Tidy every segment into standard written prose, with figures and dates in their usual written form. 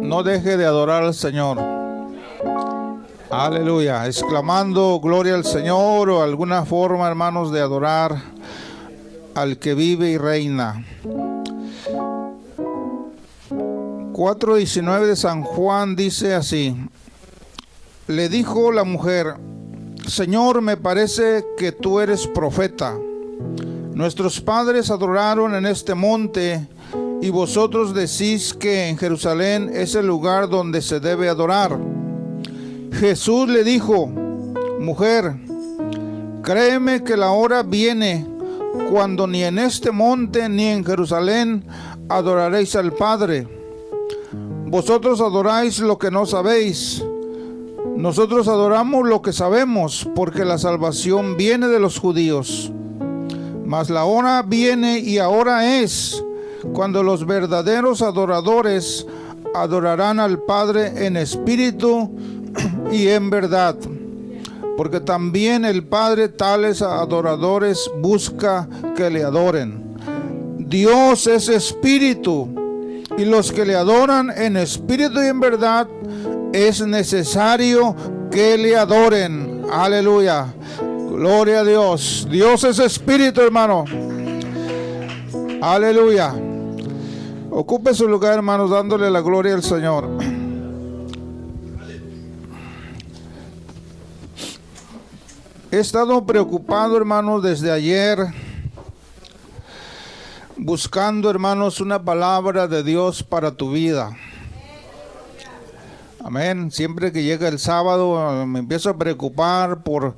no deje de adorar al Señor. Aleluya, exclamando gloria al Señor o alguna forma, hermanos, de adorar al que vive y reina. 4:19 de San Juan dice así: le dijo la mujer: Señor, me parece que tú eres profeta. Nuestros padres adoraron en este monte, y vosotros decís que en Jerusalén es el lugar donde se debe adorar. Jesús le dijo: mujer, créeme que la hora viene cuando ni en este monte ni en Jerusalén adoraréis al Padre. Vosotros adoráis lo que no sabéis. Nosotros adoramos lo que sabemos, porque la salvación viene de los judíos. Mas la hora viene y ahora es cuando los verdaderos adoradores adorarán al Padre en espíritu y en verdad, porque también el Padre tales adoradores busca que le adoren. Dios es espíritu, y los que le adoran en espíritu y en verdad es necesario que le adoren. Aleluya, gloria a Dios. Dios es espíritu, hermano. Aleluya. Ocupe su lugar, hermanos, dándole la gloria al Señor. He estado preocupado, hermanos, desde ayer, buscando, hermanos, una palabra de Dios para tu vida. Amén. Siempre que llega el sábado me empiezo a preocupar por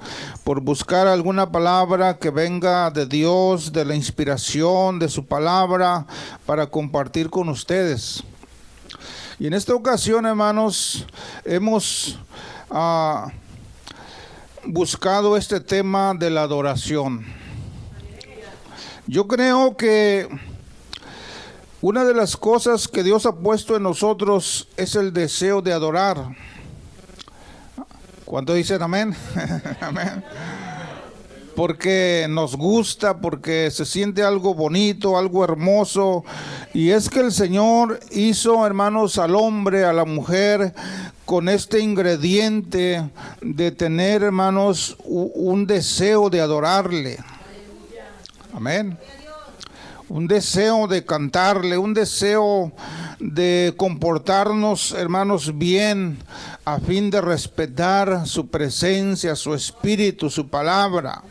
buscar alguna palabra que venga de Dios, de la inspiración de su palabra, para compartir con ustedes. Y en esta ocasión, hermanos, hemos buscado este tema de la adoración. Yo creo que una de las cosas que Dios ha puesto en nosotros es el deseo de adorar. ¿Cuántos dicen amén? Amén. Porque nos gusta, porque se siente algo bonito, algo hermoso. Y es que el Señor hizo, hermanos, al hombre, a la mujer, con este ingrediente de tener, hermanos, un deseo de adorarle. Amén. Un deseo de cantarle, un deseo de comportarnos, hermanos, bien, a fin de respetar su presencia, su espíritu, su palabra.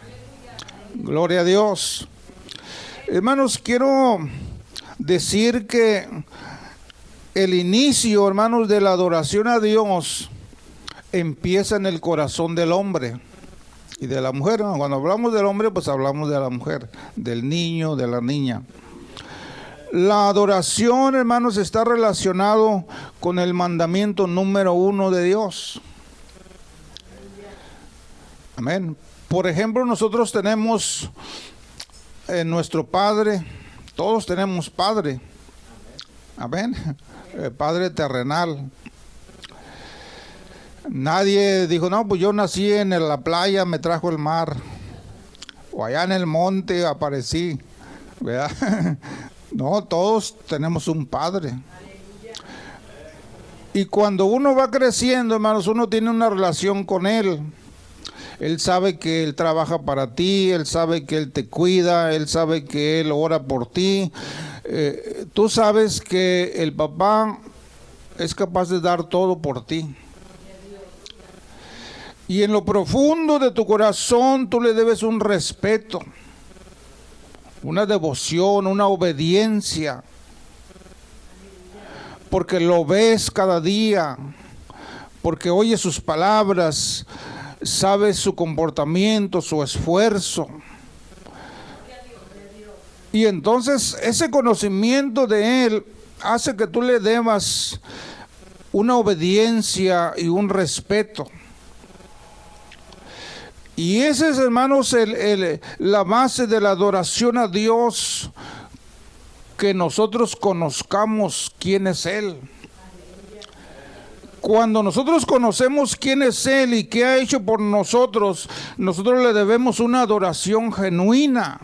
Gloria a Dios. Hermanos, quiero decir que el inicio, hermanos, de la adoración a Dios empieza en el corazón del hombre y de la mujer. Cuando hablamos del hombre, pues hablamos de la mujer, del niño, de la niña. La adoración, hermanos, está relacionado con el mandamiento número 1 de Dios. Amén. Por ejemplo, nosotros tenemos nuestro Padre, todos tenemos Padre. Amén. El Padre terrenal. Nadie dijo, no, pues yo nací en la playa, me trajo el mar, o allá en el monte aparecí, ¿verdad? No, todos tenemos un Padre. Y cuando uno va creciendo, hermanos, uno tiene una relación con Él. Él sabe que Él trabaja para ti, Él sabe que Él te cuida, Él sabe que Él ora por ti. Tú sabes que el papá es capaz de dar todo por ti. Y en lo profundo de tu corazón tú le debes un respeto, una devoción, una obediencia, porque lo ves cada día, porque oyes sus palabras, sabes su comportamiento, su esfuerzo. Y entonces ese conocimiento de Él hace que tú le debas una obediencia y un respeto. Y ese es, hermanos, la base de la adoración a Dios, que nosotros conozcamos quién es Él. Cuando nosotros conocemos quién es Él y qué ha hecho por nosotros, nosotros le debemos una adoración genuina,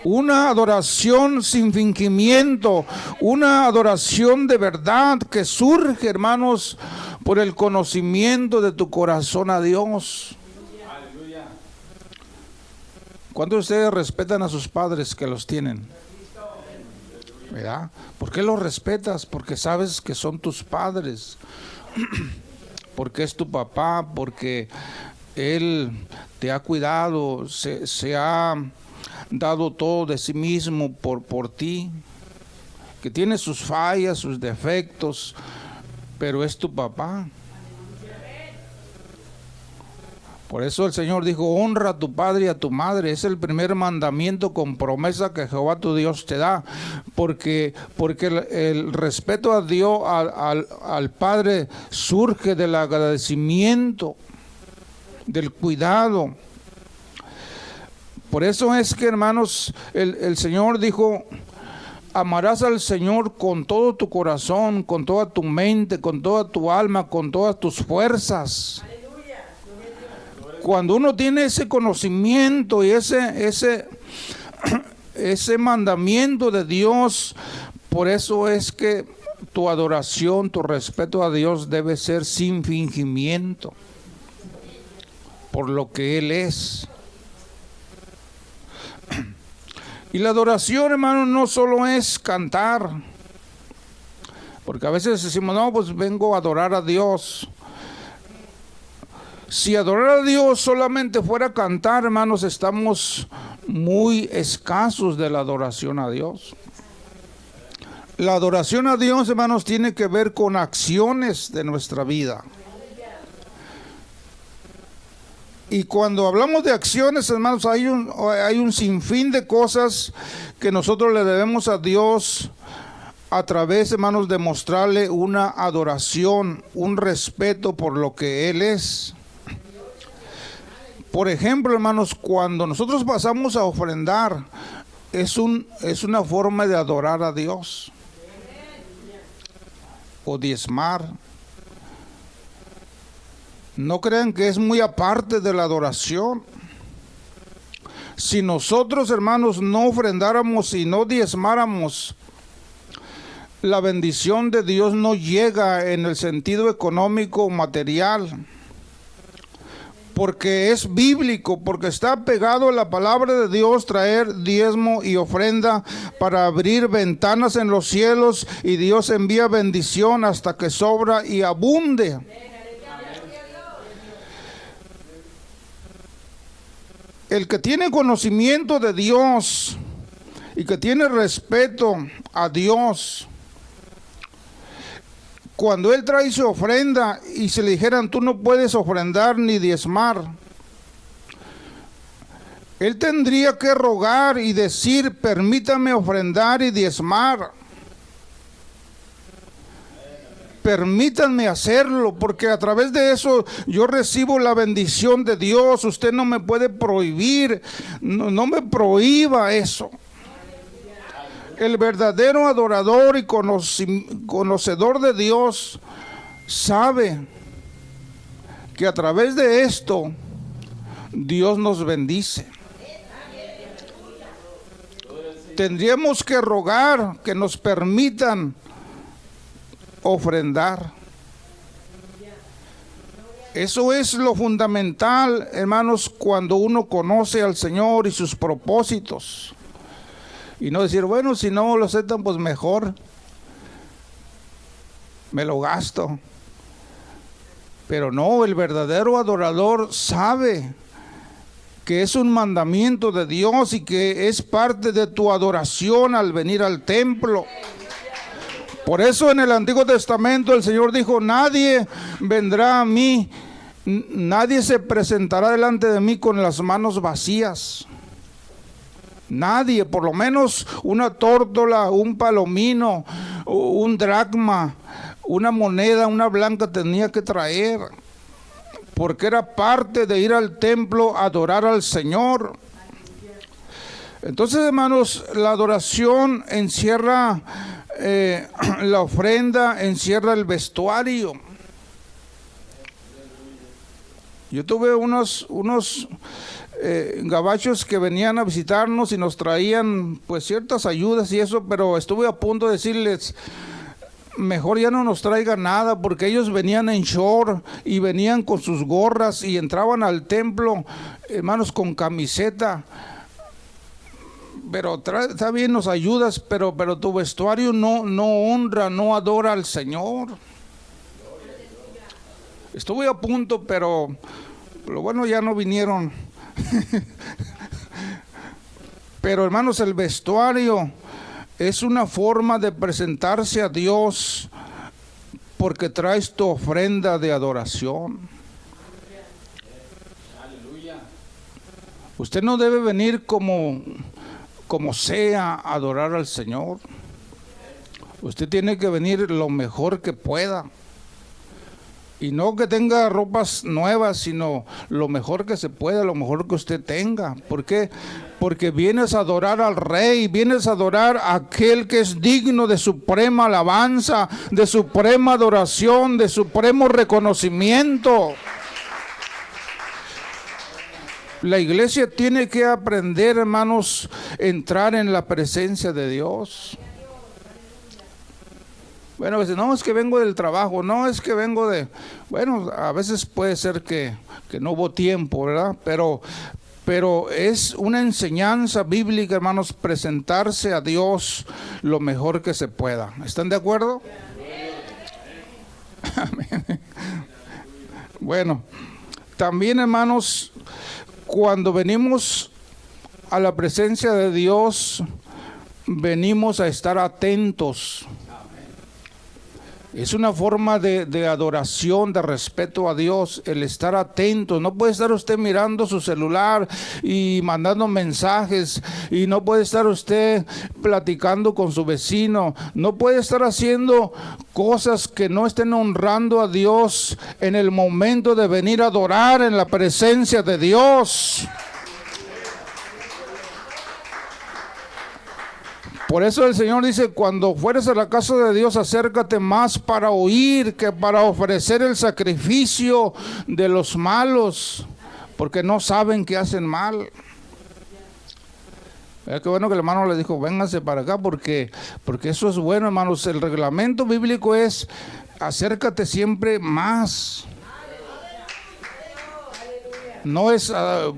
Una adoración sin fingimiento, una adoración de verdad que surge, hermanos, por el conocimiento de tu corazón a Dios. ¿Cuántos de ustedes respetan a sus padres que los tienen? ¿Verdad? ¿Por qué los respetas? Porque sabes que son tus padres. Porque es tu papá, porque Él te ha cuidado, se ha dado todo de sí mismo por ti, que tiene sus fallas, sus defectos, pero es tu papá. Por eso el Señor dijo: honra a tu padre y a tu madre. Es el primer mandamiento con promesa que Jehová tu Dios te da, porque el respeto a Dios, al Padre, surge del agradecimiento, del cuidado. Por eso es que, hermanos, el Señor dijo: amarás al Señor con todo tu corazón, con toda tu mente, con toda tu alma, con todas tus fuerzas. Aleluya. Cuando uno tiene ese conocimiento y ese mandamiento de Dios, por eso es que tu adoración, tu respeto a Dios debe ser sin fingimiento, por lo que Él es. Y la adoración, hermano, no solo es cantar, porque a veces decimos: no, pues vengo a adorar a Dios. Si adorar a Dios solamente fuera cantar, hermanos, estamos muy escasos de la adoración a Dios. La adoración a Dios, hermanos, tiene que ver con acciones de nuestra vida. Y cuando hablamos de acciones, hermanos, hay un sinfín de cosas que nosotros le debemos a Dios a través, hermanos, de mostrarle una adoración, un respeto por lo que Él es. Por ejemplo, hermanos, cuando nosotros pasamos a ofrendar, es una forma de adorar a Dios. O diezmar. No crean que es muy aparte de la adoración. Si nosotros, hermanos, no ofrendáramos y no diezmáramos, la bendición de Dios no llega en el sentido económico o material. Porque es bíblico, porque está pegado a la palabra de Dios traer diezmo y ofrenda para abrir ventanas en los cielos, y Dios envía bendición hasta que sobra y abunde. El que tiene conocimiento de Dios y que tiene respeto a Dios, cuando él trae su ofrenda y se le dijeran: tú no puedes ofrendar ni diezmar, él tendría que rogar y decir: permítame ofrendar y diezmar. Permítanme hacerlo, porque a través de eso yo recibo la bendición de Dios. Usted no me puede prohibir, no me prohíba eso. El verdadero adorador y conocedor de Dios sabe que a través de esto Dios nos bendice. Tendríamos que rogar que nos permitan ofrendar. Eso es lo fundamental, hermanos, cuando uno conoce al Señor y sus propósitos. Y no decir: bueno, si no lo aceptan, pues mejor me lo gasto. Pero no, el verdadero adorador sabe que es un mandamiento de Dios y que es parte de tu adoración al venir al templo. Por eso en el Antiguo Testamento el Señor dijo: nadie vendrá a mí, nadie se presentará delante de mí con las manos vacías. Nadie, por lo menos una tórtola, un palomino, un dracma, una moneda, una blanca tenía que traer, porque era parte de ir al templo a adorar al Señor. Entonces, hermanos, la adoración encierra la ofrenda, encierra el vestuario. Yo tuve unos gabachos que venían a visitarnos y nos traían pues ciertas ayudas y eso, pero estuve a punto de decirles, mejor ya no nos traigan nada, porque ellos venían en short y venían con sus gorras y entraban al templo, hermanos, con camiseta. Pero está bien, nos ayudas, pero tu vestuario no honra, no adora al Señor. Estuve a punto, pero lo bueno, ya no vinieron. Pero hermanos, el vestuario es una forma de presentarse a Dios, porque traes tu ofrenda de adoración. Usted no debe venir como sea a adorar al Señor. Usted tiene que venir lo mejor que pueda. Y no que tenga ropas nuevas, sino lo mejor que se pueda, lo mejor que usted tenga. ¿Por qué? Porque vienes a adorar al Rey, vienes a adorar a aquel que es digno de suprema alabanza, de suprema adoración, de supremo reconocimiento. La iglesia tiene que aprender, hermanos, a entrar en la presencia de Dios. Bueno, a veces, no, es que vengo del trabajo, no, es que vengo de... Bueno, a veces puede ser que no hubo tiempo, ¿verdad? Pero es una enseñanza bíblica, hermanos, presentarse a Dios lo mejor que se pueda. ¿Están de acuerdo? Amén. Bueno, también, hermanos, cuando venimos a la presencia de Dios, venimos a estar atentos. Es una forma de adoración, de respeto a Dios, el estar atento. No puede estar usted mirando su celular y mandando mensajes, y no puede estar usted platicando con su vecino, no puede estar haciendo cosas que no estén honrando a Dios en el momento de venir a adorar en la presencia de Dios. Por eso el Señor dice, cuando fueres a la casa de Dios, acércate más para oír que para ofrecer el sacrificio de los malos, porque no saben que hacen mal. Qué bueno que el hermano le dijo, vénganse para acá, porque eso es bueno, hermanos. El reglamento bíblico es, acércate siempre más. No es,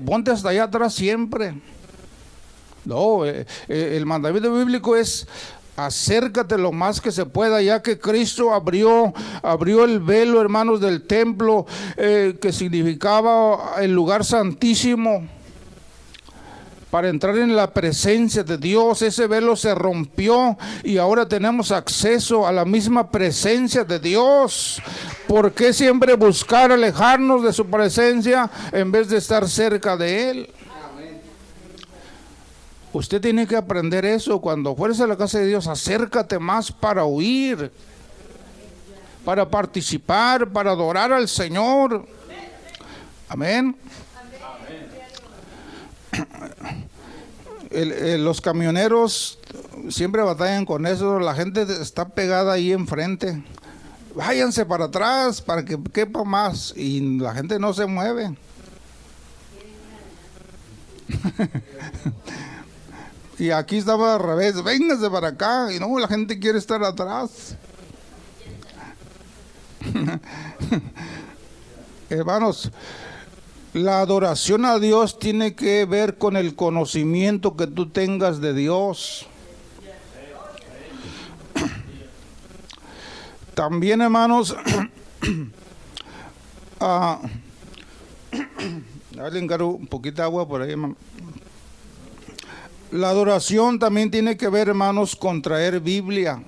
ponte hasta allá atrás siempre. No, el mandamiento bíblico es acércate lo más que se pueda, ya que Cristo abrió el velo, hermanos, del templo, que significaba el lugar santísimo, para entrar en la presencia de Dios. Ese velo se rompió y ahora tenemos acceso a la misma presencia de Dios. ¿Por qué siempre buscar alejarnos de su presencia en vez de estar cerca de Él? Usted tiene que aprender eso. Cuando fueres a la casa de Dios, acércate más para oír, para participar, para adorar al Señor. Amén. Los camioneros siempre batallan con eso. La gente está pegada ahí enfrente. Váyanse para atrás para que quepa más. Y la gente no se mueve. Y aquí estaba al revés, vénganse para acá, y no, la gente quiere estar atrás. Hermanos, la adoración a Dios tiene que ver con el conocimiento que tú tengas de Dios. También, hermanos, le encargo un poquito de agua por ahí, hermano. La adoración también tiene que ver, hermanos, con traer Biblia.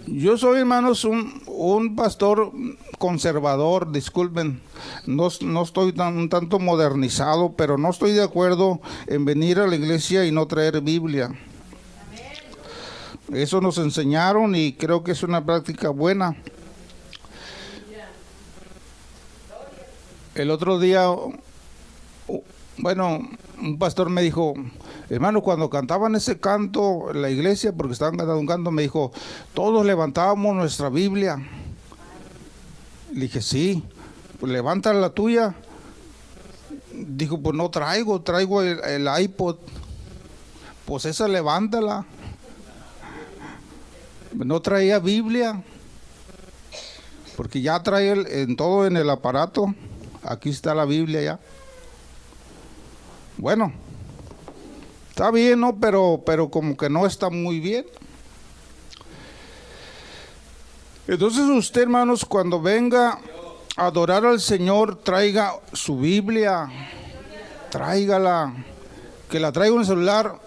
Yo soy, hermanos, un pastor conservador, disculpen, no estoy un tanto modernizado, pero no estoy de acuerdo en venir a la iglesia y no traer Biblia. Eso nos enseñaron y creo que es una práctica buena. El otro día, bueno, un pastor me dijo, hermano, cuando cantaban ese canto en la iglesia, porque estaban cantando un canto, me dijo, todos levantábamos nuestra Biblia. Le dije, sí. Pues levanta la tuya. Dijo, pues no traigo el iPod. Pues esa levántala. No traía Biblia, porque ya trae en todo en el aparato. Aquí está la Biblia ya. Bueno, está bien, ¿no? Pero como que no está muy bien. Entonces usted, hermanos, cuando venga a adorar al Señor, traiga su Biblia, tráigala. Que la traiga en el celular.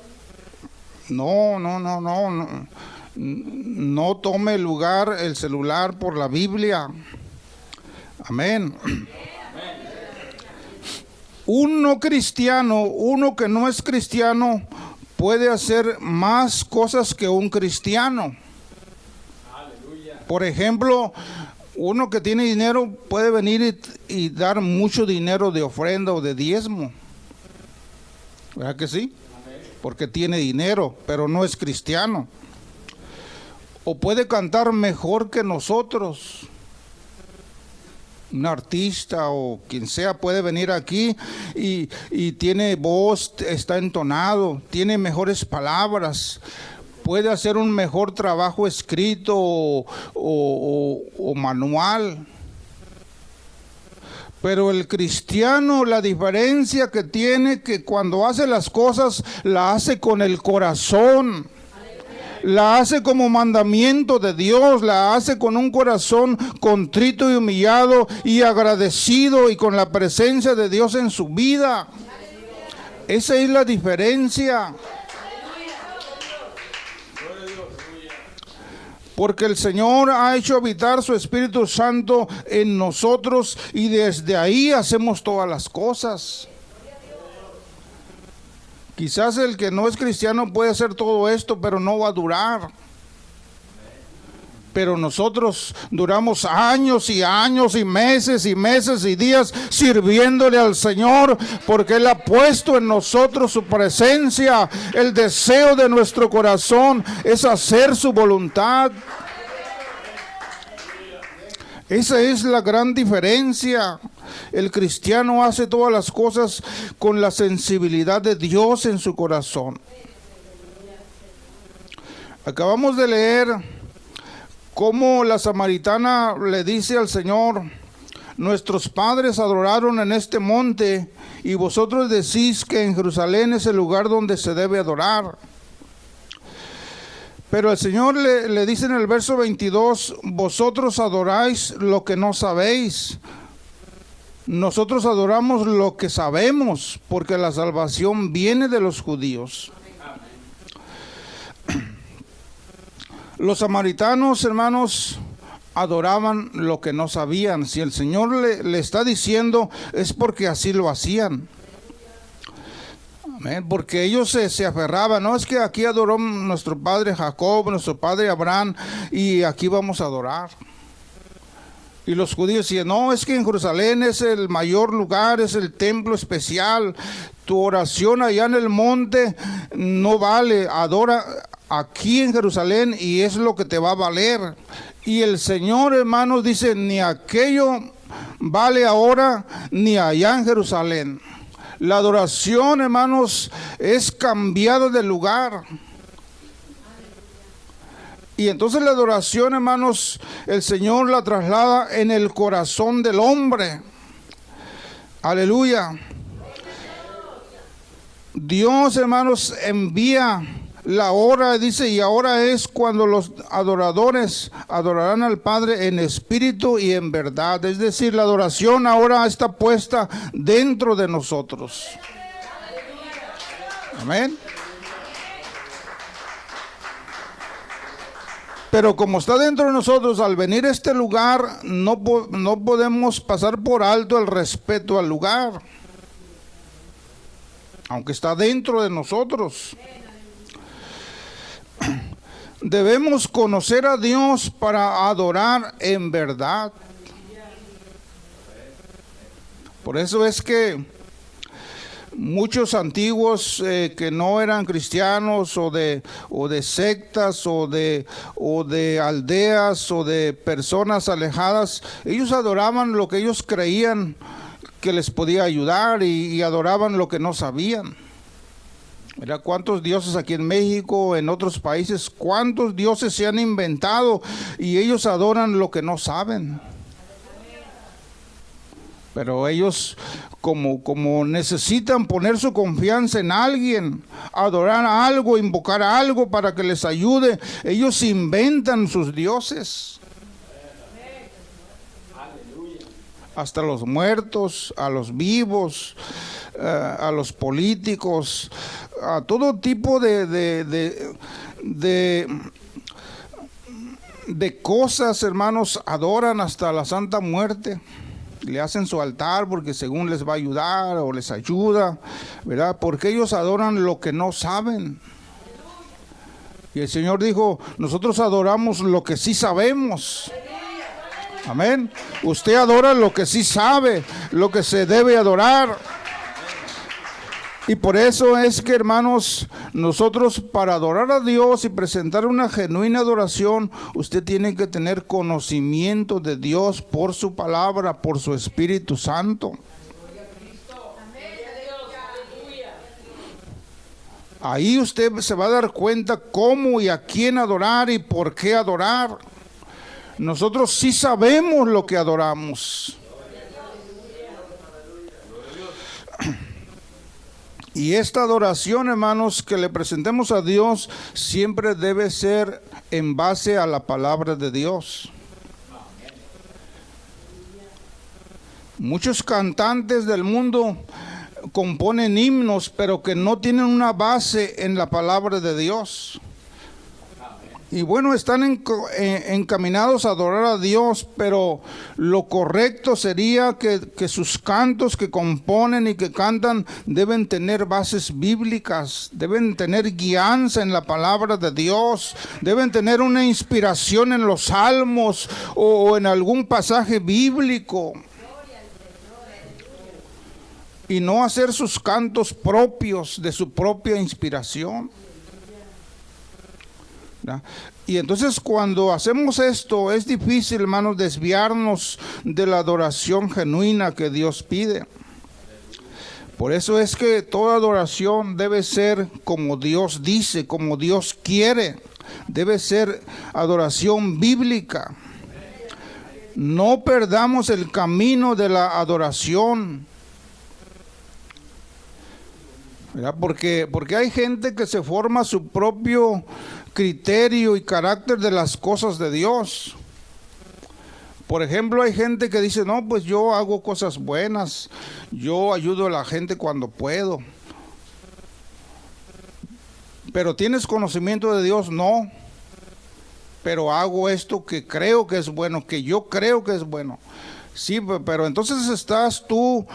No tome lugar el celular por la Biblia. Amén. Un no cristiano, uno que no es cristiano, puede hacer más cosas que un cristiano. Por ejemplo, uno que tiene dinero puede venir y dar mucho dinero de ofrenda o de diezmo. ¿Verdad que sí? Porque tiene dinero, pero no es cristiano. O puede cantar mejor que nosotros. Un artista o quien sea puede venir aquí y tiene voz, está entonado, tiene mejores palabras, puede hacer un mejor trabajo escrito o manual. Pero el cristiano, la diferencia que tiene, que cuando hace las cosas, la hace con el corazón. La hace como mandamiento de Dios, la hace con un corazón contrito y humillado y agradecido y con la presencia de Dios en su vida. Esa es la diferencia. Porque el Señor ha hecho habitar su Espíritu Santo en nosotros y desde ahí hacemos todas las cosas. Quizás el que no es cristiano puede hacer todo esto, pero no va a durar. Pero nosotros duramos años y años y meses y días sirviéndole al Señor, porque Él ha puesto en nosotros su presencia. El deseo de nuestro corazón es hacer su voluntad. Esa es la gran diferencia. El cristiano hace todas las cosas con la sensibilidad de Dios en su corazón. Acabamos de leer cómo la samaritana le dice al Señor: nuestros padres adoraron en este monte y vosotros decís que en Jerusalén es el lugar donde se debe adorar. Pero el Señor le dice en el verso 22, vosotros adoráis lo que no sabéis. Nosotros adoramos lo que sabemos, porque la salvación viene de los judíos. Los samaritanos, hermanos, adoraban lo que no sabían. Si el Señor le está diciendo, es porque así lo hacían. Amén. Porque ellos se aferraban, no es que aquí adoró nuestro padre Jacob, nuestro padre Abraham, y aquí vamos a adorar. Y los judíos decían, no, es que en Jerusalén es el mayor lugar, es el templo especial. Tu oración allá en el monte no vale, adora aquí en Jerusalén y es lo que te va a valer. Y el Señor, hermanos, dice, ni aquello vale ahora, ni allá en Jerusalén. La adoración, hermanos, es cambiada de lugar. Y entonces la adoración, hermanos, el Señor la traslada en el corazón del hombre. Aleluya. Dios, hermanos, envía la hora, dice, y ahora es cuando los adoradores adorarán al Padre en espíritu y en verdad. Es decir, la adoración ahora está puesta dentro de nosotros. Amén. Pero como está dentro de nosotros, al venir a este lugar, no podemos pasar por alto el respeto al lugar, aunque está dentro de nosotros. Debemos conocer a Dios para adorar en verdad. Por eso es que muchos antiguos que no eran cristianos o de sectas o de aldeas o de personas alejadas, ellos adoraban lo que ellos creían que les podía ayudar y adoraban lo que no sabían. Mira cuántos dioses aquí en México, en otros países, cuántos dioses se han inventado y ellos adoran lo que no saben. Pero ellos como necesitan poner su confianza en alguien, adorar a algo, invocar a algo para que les ayude, ellos inventan sus dioses. Hasta los muertos, a los vivos, a los políticos, a todo tipo de cosas, hermanos, adoran hasta la Santa Muerte. Le hacen su altar porque según les va a ayudar o les ayuda, ¿verdad? Porque ellos adoran lo que no saben. Y el Señor dijo, nosotros adoramos lo que sí sabemos. Amén. Usted adora lo que sí sabe, lo que se debe adorar. Y por eso es que, hermanos, nosotros para adorar a Dios y presentar una genuina adoración, usted tiene que tener conocimiento de Dios por su palabra, por su Espíritu Santo. Ahí usted se va a dar cuenta cómo y a quién adorar y por qué adorar. Nosotros sí sabemos lo que adoramos. Y esta adoración, hermanos, que le presentemos a Dios, siempre debe ser en base a la palabra de Dios. Muchos cantantes del mundo componen himnos, pero que no tienen una base en la palabra de Dios. Y bueno, están encaminados a adorar a Dios, pero lo correcto sería que sus cantos que componen y que cantan deben tener bases bíblicas, deben tener guianza en la palabra de Dios, deben tener una inspiración en los salmos o en algún pasaje bíblico. Y no hacer sus cantos propios de su propia inspiración. ¿Ya? Y entonces cuando hacemos esto es difícil, hermanos, desviarnos de la adoración genuina que Dios pide. Por eso es que toda adoración debe ser como Dios dice, como Dios quiere. Debe ser adoración bíblica. No perdamos el camino de la adoración. ¿Verdad? Porque hay gente que se forma su propio criterio y carácter de las cosas de Dios. Por ejemplo, hay gente que dice, no, pues yo hago cosas buenas, yo ayudo a la gente cuando puedo. Pero ¿tienes conocimiento de Dios? No. Pero hago esto que creo que es bueno, que yo creo que es bueno. Sí, pero entonces estás tú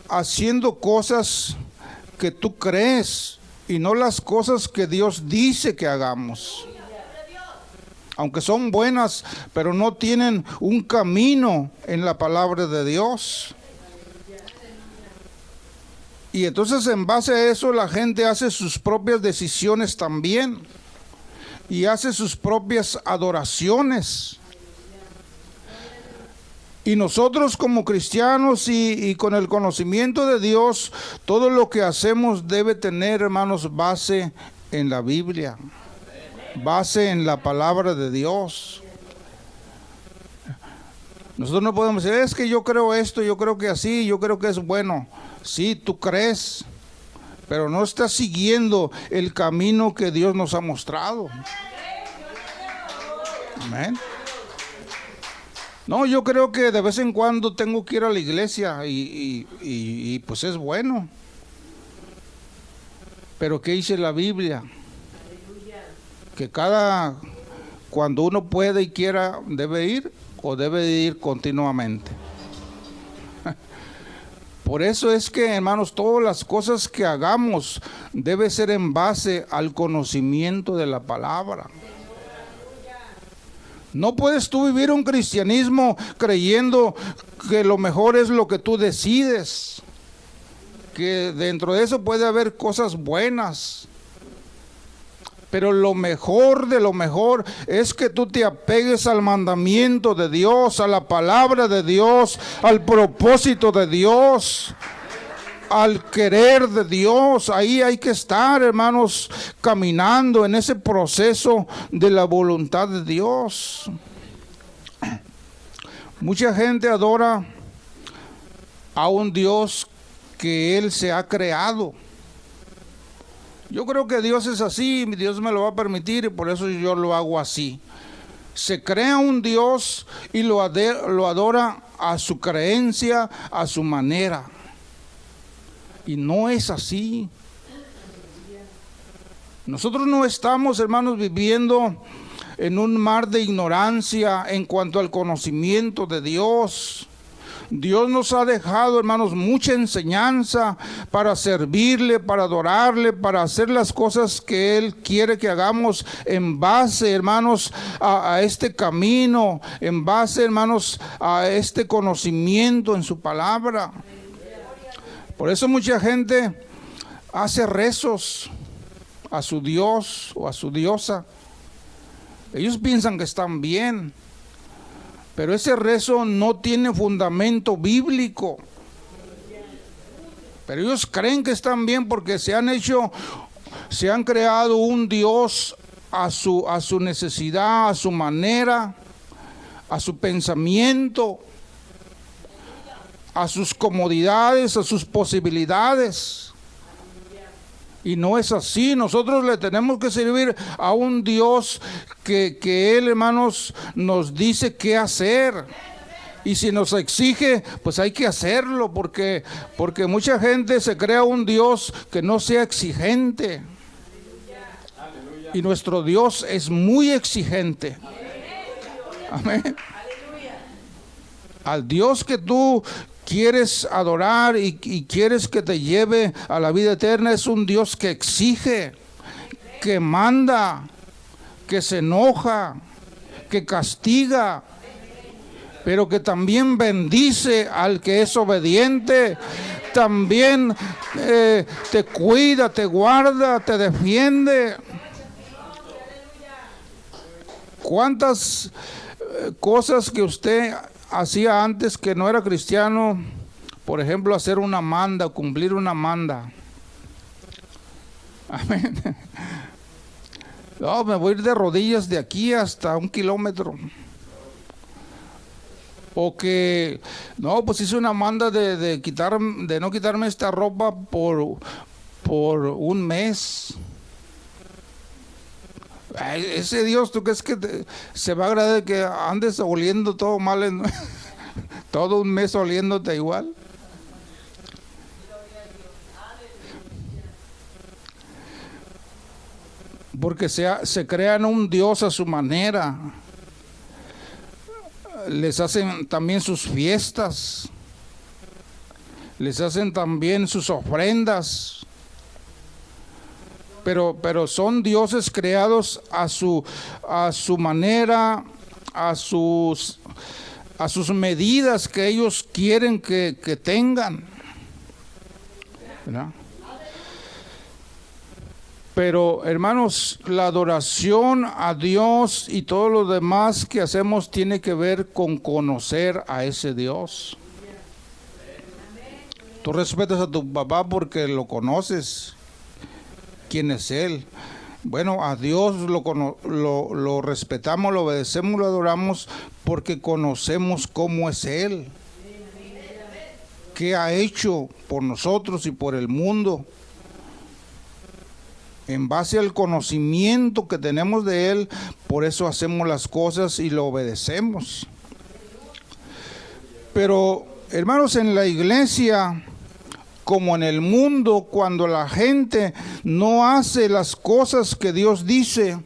haciendo cosas que tú crees y no las cosas que Dios dice que hagamos. Aunque son buenas, pero no tienen un camino en la palabra de Dios. Y entonces en base a eso la gente hace sus propias decisiones también. Y hace sus propias adoraciones. Y nosotros como cristianos y con el conocimiento de Dios, todo lo que hacemos debe tener, hermanos, base en la Biblia, base en la palabra de Dios. Nosotros no podemos decir, es que yo creo esto, yo creo que así, yo creo que es bueno. Sí, tú crees, pero no estás siguiendo el camino que Dios nos ha mostrado. Amén. No, yo creo que de vez en cuando tengo que ir a la iglesia y pues es bueno. Pero ¿qué dice la Biblia? Que cuando uno puede y quiera, debe ir o debe de ir continuamente. Por eso es que, hermanos, todas las cosas que hagamos debe ser en base al conocimiento de la palabra. No puedes tú vivir un cristianismo creyendo que lo mejor es lo que tú decides. que dentro de eso puede haber cosas buenas. Pero lo mejor de lo mejor es que tú te apegues al mandamiento de Dios, a la palabra de Dios, al propósito de Dios, al querer de Dios. Ahí hay que estar, hermanos, caminando en ese proceso de la voluntad de Dios. Mucha gente adora a un Dios que Él se ha creado. Yo creo que Dios es así, Dios me lo va a permitir y por eso yo lo hago así. Se crea un Dios y lo adora a su creencia, a su manera. Y no es así. Nosotros no estamos, hermanos, viviendo en un mar de ignorancia en cuanto al conocimiento de Dios. Dios nos ha dejado, hermanos, mucha enseñanza para servirle, para adorarle, para hacer las cosas que Él quiere que hagamos en base, hermanos, a este camino, en base, hermanos, a este conocimiento en su palabra. Por eso mucha gente hace rezos a su Dios o a su diosa. Ellos piensan que están bien, pero ese rezo no tiene fundamento bíblico. Pero ellos creen que están bien porque se han creado un Dios a su necesidad, a su manera, a su pensamiento, a sus comodidades, a sus posibilidades. Y no es así. Nosotros le tenemos que servir a un Dios que Él, hermanos, nos dice qué hacer. Y si nos exige, pues hay que hacerlo, porque mucha gente se crea un Dios que no sea exigente. Y nuestro Dios es muy exigente. Amén. Al Dios que tú quieres adorar y quieres que te lleve a la vida eterna es un Dios que exige, que manda, que se enoja, que castiga, pero que también bendice al que es obediente. También te cuida, te guarda, te defiende. ¿Cuántas cosas que usted hacía antes que no era cristiano? Por ejemplo, hacer una manda, cumplir una manda. Amén. No, me voy a ir de rodillas de aquí hasta 1 kilómetro. O que, no, pues hice una manda de no quitarme esta ropa por 1 mes. Ese Dios, ¿tú crees que se va a agradar que andes oliendo todo mal todo 1 mes oliéndote igual? Porque se crean un Dios a su manera. Les hacen también sus fiestas. Les hacen también sus ofrendas. Pero son dioses creados a su manera, a sus medidas que ellos quieren que tengan, ¿verdad? Pero, hermanos, la adoración a Dios y todo lo demás que hacemos tiene que ver con conocer a ese Dios. Tú respetas a tu papá porque lo conoces. ¿Quién es Él? Bueno, a Dios lo respetamos, lo obedecemos, lo adoramos porque conocemos cómo es Él. ¿Qué ha hecho por nosotros y por el mundo? En base al conocimiento que tenemos de Él, por eso hacemos las cosas y lo obedecemos. Pero, hermanos, en la iglesia, como en el mundo, cuando la gente no hace las cosas que Dios dice,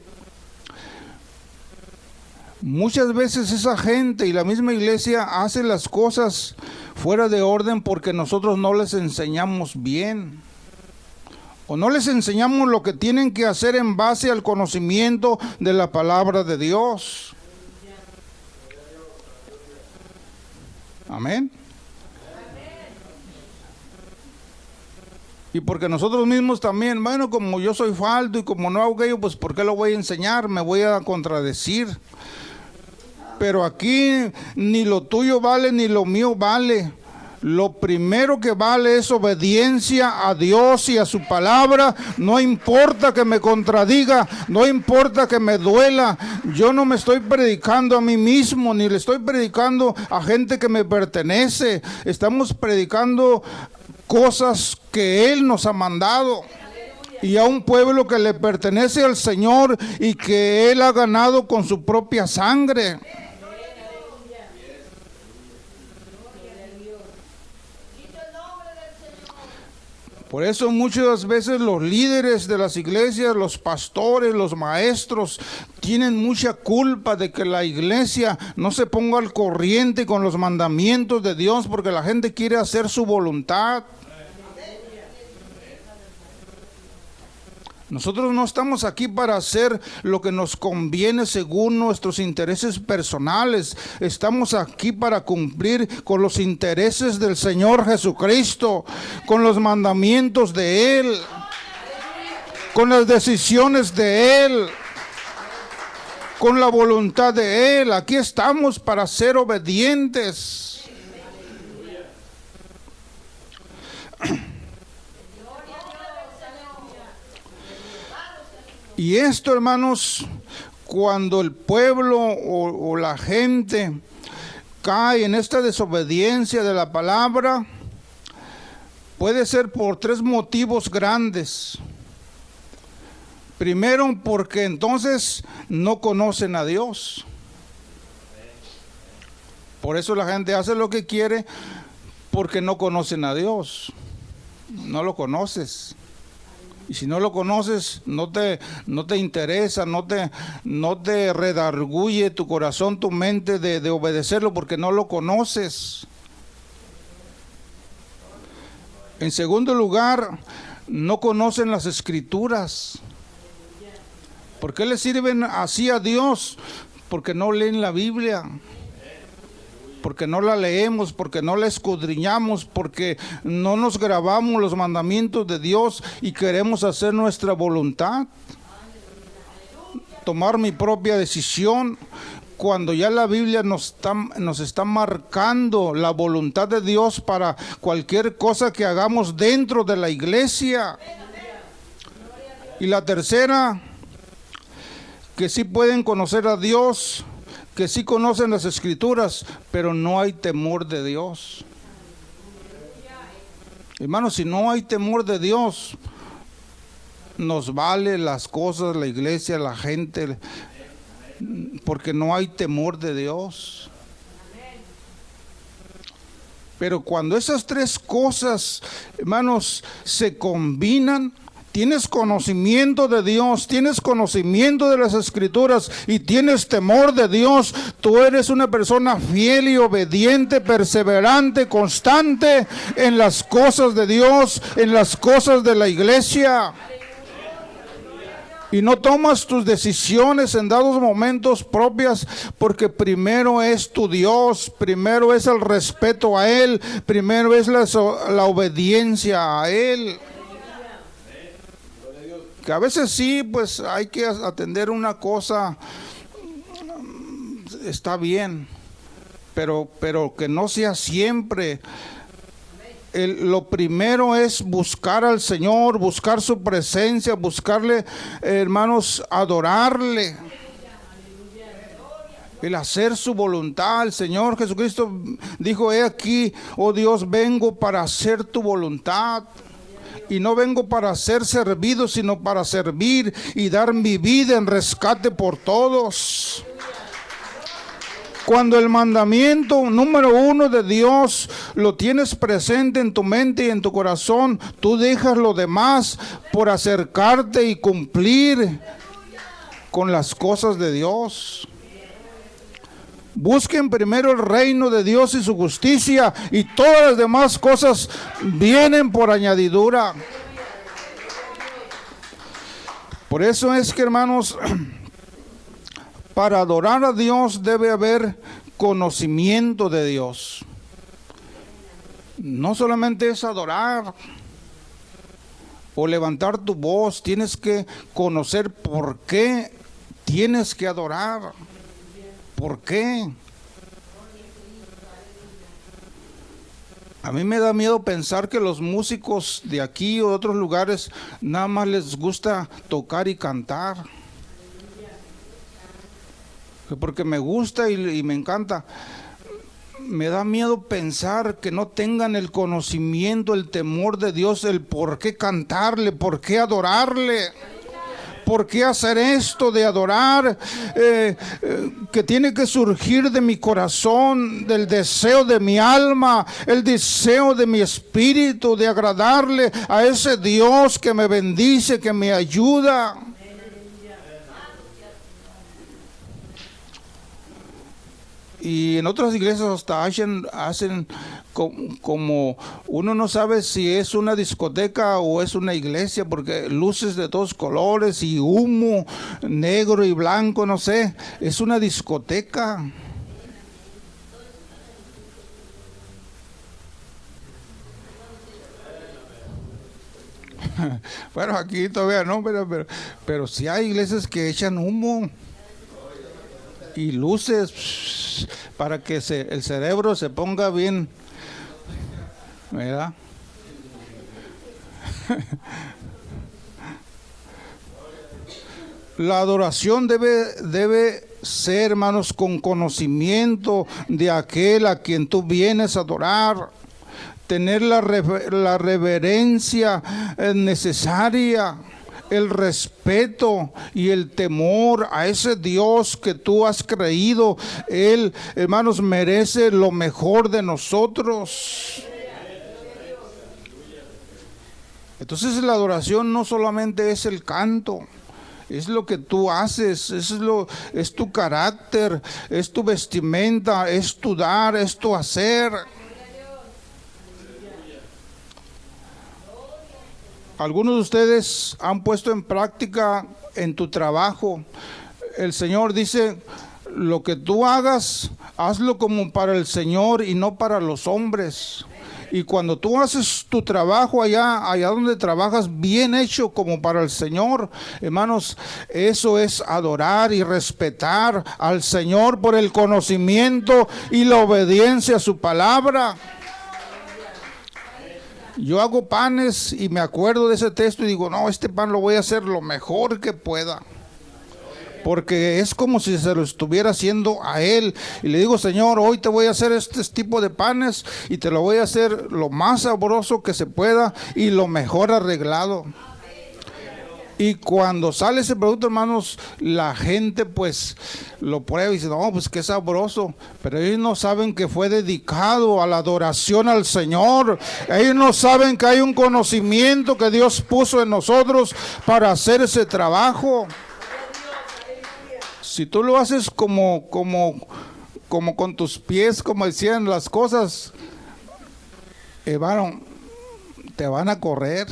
muchas veces esa gente y la misma iglesia hace las cosas fuera de orden porque nosotros no les enseñamos bien. O no les enseñamos lo que tienen que hacer en base al conocimiento de la palabra de Dios. Amén. Y porque nosotros mismos también, bueno, como yo soy falto y como no hago aquello, pues ¿por qué lo voy a enseñar? Me voy a contradecir. Pero aquí ni lo tuyo vale ni lo mío vale. Lo primero que vale es obediencia a Dios y a su palabra. No importa que me contradiga, no importa que me duela. Yo no me estoy predicando a mí mismo, ni le estoy predicando a gente que me pertenece. Estamos predicando cosas que Él nos ha mandado. Y a un pueblo que le pertenece al Señor y que Él ha ganado con su propia sangre. Por eso muchas veces los líderes de las iglesias, los pastores, los maestros, tienen mucha culpa de que la iglesia no se ponga al corriente con los mandamientos de Dios, porque la gente quiere hacer su voluntad. Nosotros no estamos aquí para hacer lo que nos conviene según nuestros intereses personales. Estamos aquí para cumplir con los intereses del Señor Jesucristo, con los mandamientos de Él, con las decisiones de Él, con la voluntad de Él. Aquí estamos para ser obedientes. Y esto, hermanos, cuando el pueblo o la gente cae en esta desobediencia de la palabra, puede ser por tres motivos grandes. Primero, porque entonces no conocen a Dios. Por eso la gente hace lo que quiere, porque no conocen a Dios. No lo conoces. Y si no lo conoces, no te interesa, no te redarguye tu corazón, tu mente de obedecerlo, porque no lo conoces. En segundo lugar, no conocen las Escrituras. ¿Por qué le sirven así a Dios? Porque no leen la Biblia. Porque no la leemos, porque no la escudriñamos, porque no nos grabamos los mandamientos de Dios y queremos hacer nuestra voluntad, tomar mi propia decisión, cuando ya la Biblia nos está marcando la voluntad de Dios para cualquier cosa que hagamos dentro de la iglesia. Y la tercera, que sí pueden conocer a Dios, que sí conocen las Escrituras, pero no hay temor de Dios. Hermanos, si no hay temor de Dios, nos vale las cosas, la iglesia, la gente, porque no hay temor de Dios. Pero cuando esas tres cosas, hermanos, se combinan, tienes conocimiento de Dios, tienes conocimiento de las Escrituras y tienes temor de Dios, tú eres una persona fiel y obediente, perseverante, constante en las cosas de Dios, en las cosas de la iglesia. Y no tomas tus decisiones en dados momentos propias, porque primero es tu Dios, primero es el respeto a Él, primero es la obediencia a Él. Que a veces sí, pues hay que atender una cosa, está bien, pero que no sea siempre. Lo primero es buscar al Señor, buscar su presencia, buscarle, hermanos, adorarle. El hacer su voluntad. El Señor Jesucristo dijo: he aquí, oh Dios, vengo para hacer tu voluntad. Y no vengo para ser servido, sino para servir y dar mi vida en rescate por todos. Cuando el mandamiento número 1 de Dios lo tienes presente en tu mente y en tu corazón, tú dejas lo demás por acercarte y cumplir con las cosas de Dios. Busquen primero el reino de Dios y su justicia, y todas las demás cosas vienen por añadidura. Por eso es que, hermanos, para adorar a Dios debe haber conocimiento de Dios. No solamente es adorar, o levantar tu voz, tienes que conocer por qué tienes que adorar. ¿Por qué? A mí me da miedo pensar que los músicos de aquí o de otros lugares nada más les gusta tocar y cantar. Porque me gusta y me encanta. Me da miedo pensar que no tengan el conocimiento, el temor de Dios, el por qué cantarle, por qué adorarle. ¿Por qué hacer esto de adorar? Que tiene que surgir de mi corazón, del deseo de mi alma, el deseo de mi espíritu, de agradarle a ese Dios que me bendice, que me ayuda. Y en otras iglesias hasta hacen como uno no sabe si es una discoteca o es una iglesia, porque luces de todos colores y humo negro y blanco, no sé, es una discoteca. Bueno, aquí todavía no, pero sí hay iglesias que echan humo y luces para que el cerebro se ponga bien, ¿verdad? La adoración debe ser, hermanos, con conocimiento de aquel a quien tú vienes a adorar, tener la reverencia necesaria, el respeto y el temor a ese Dios que tú has creído. Él, hermanos, merece lo mejor de nosotros. Entonces la adoración no solamente es el canto, es lo que tú haces, es tu carácter, es tu vestimenta, es tu dar, es tu hacer. Algunos de ustedes han puesto en práctica en tu trabajo. El Señor dice, lo que tú hagas, hazlo como para el Señor y no para los hombres. Y cuando tú haces tu trabajo allá donde trabajas, bien hecho como para el Señor, hermanos, eso es adorar y respetar al Señor por el conocimiento y la obediencia a su palabra. Yo hago panes y me acuerdo de ese texto y digo, no, este pan lo voy a hacer lo mejor que pueda. Porque es como si se lo estuviera haciendo a Él. Y le digo, Señor, hoy te voy a hacer este tipo de panes y te lo voy a hacer lo más sabroso que se pueda y lo mejor arreglado. Y cuando sale ese producto, hermanos, la gente pues lo prueba y dice, no, pues qué sabroso. Pero ellos no saben que fue dedicado a la adoración al Señor. Ellos no saben que hay un conocimiento que Dios puso en nosotros para hacer ese trabajo. Si tú lo haces como con tus pies, como decían las cosas, hermano, te van a correr.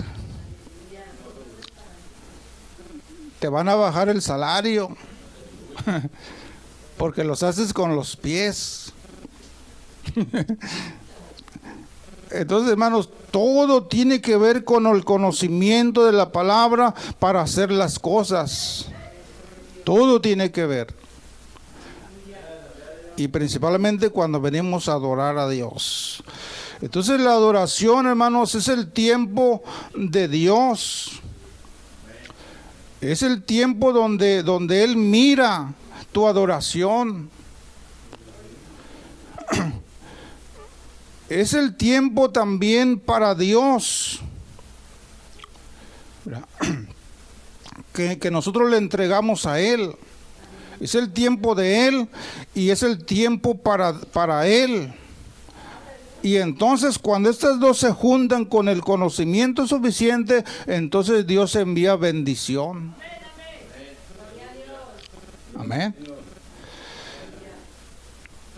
Te van a bajar el salario porque los haces con los pies. Entonces, hermanos, todo tiene que ver con el conocimiento de la palabra para hacer las cosas. Todo tiene que ver. Y principalmente cuando venimos a adorar a Dios. Entonces la adoración, hermanos, es el tiempo de Dios. Es el tiempo donde Él mira tu adoración. Es el tiempo también para Dios. Que nosotros le entregamos a Él. Es el tiempo de Él y es el tiempo para Él. Y entonces cuando estas dos se juntan con el conocimiento suficiente, entonces Dios envía bendición. Amén.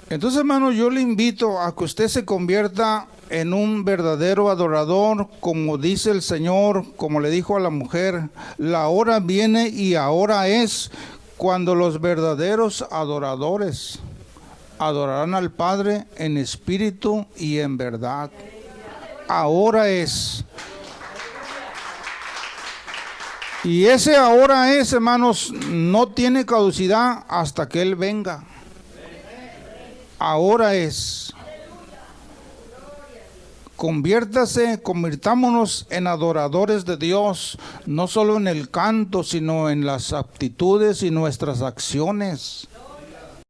Entonces, hermano, yo le invito a que usted se convierta en un verdadero adorador, como dice el Señor, como le dijo a la mujer, la hora viene y ahora es cuando los verdaderos adoradores adorarán al Padre en espíritu y en verdad. Ahora es. Y ese ahora es, hermanos, no tiene caducidad hasta que Él venga. Ahora es. Convirtámonos en adoradores de Dios, no solo en el canto, sino en las aptitudes y nuestras acciones.